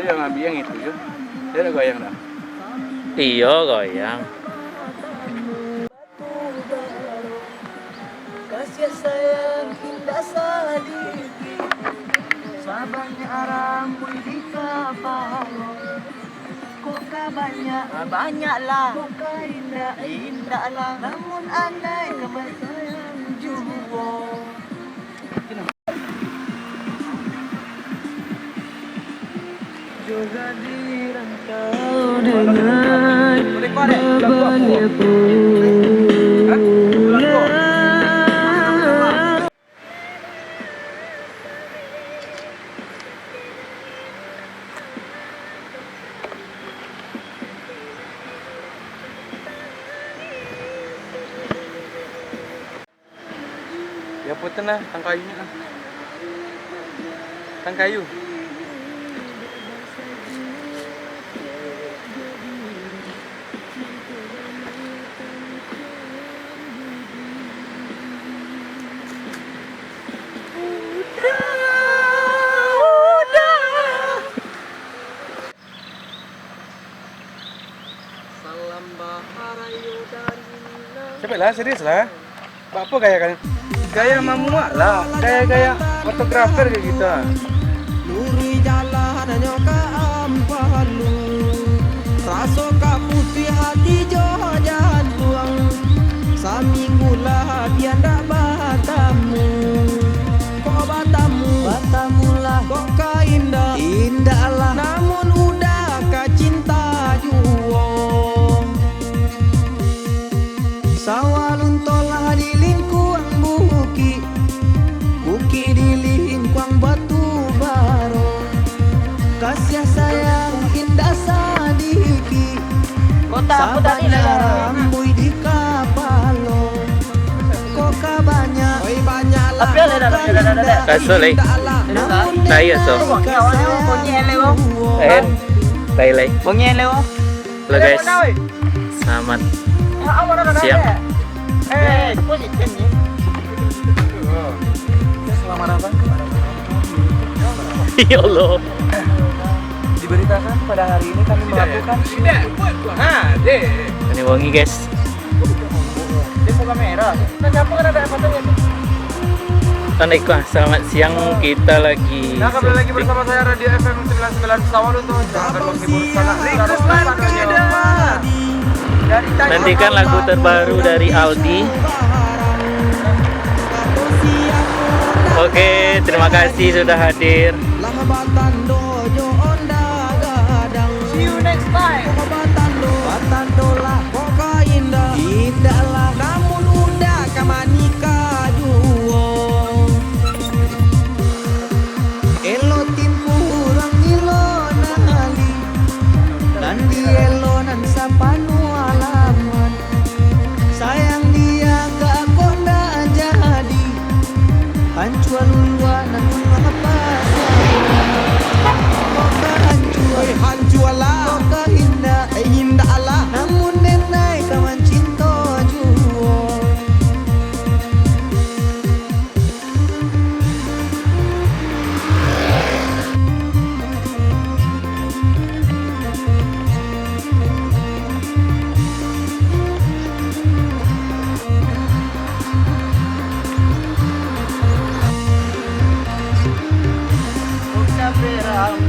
yang ambil yang itu ya. Dia ada goyang dah. Iya goyang. Kasih sayang indah sadiki, sabanya arambu di kapal. Koka banyaklah, koka indahlah. Namun andai kamu sayang jua. Juga dirantau dengan bebannya punya. Ya putih lah, tang kayunya lah. Tang kayu. Salam baharayu dari Cepet lah, serius lah. Apa gaya kan? Gaya mamuak lah, gaya fotografer kayak gitu. Luri jalan nyoka ampalu, raso ka putih hati joh jantuang. Saminggu lah dia ndak batamu, kok batamu lah kok ka indah lah. Namun udah ka cinta juo, sawalun tolah di lingkuang buki di lingkuang batu baro. Kasih sayang indah sadiki, sabanya rambui di kapalo. Koka banyak, Kasih lagi. Saya so. Tay lagi. Halo guys. Selamat siang. Selamat datang. Ya Allah. Diberitakan pada hari ini kami melakukan Ini wangi guys. dia mau kamera. Nah, siapa kan ada fotonya tuh? Assalamualaikum. Selamat siang. Kita lagi. Nah, kembali lagi bersama saya Radio FM 99 Sawalun tuh. Jangan lupa hibur sana. Nantikan lagu terbaru dari Aldi. Oke, terima kasih sudah hadir. See you next time. Batandola koka indahlah. Namun udah kamanika juo. Elo timpu urang nilo nali, dan di elonan sapanu alaman. Sayang dia gak konda jadi, hancur luluan apa hancur lah, koka indah lah. Namun nenai kawan cinta juo. Berang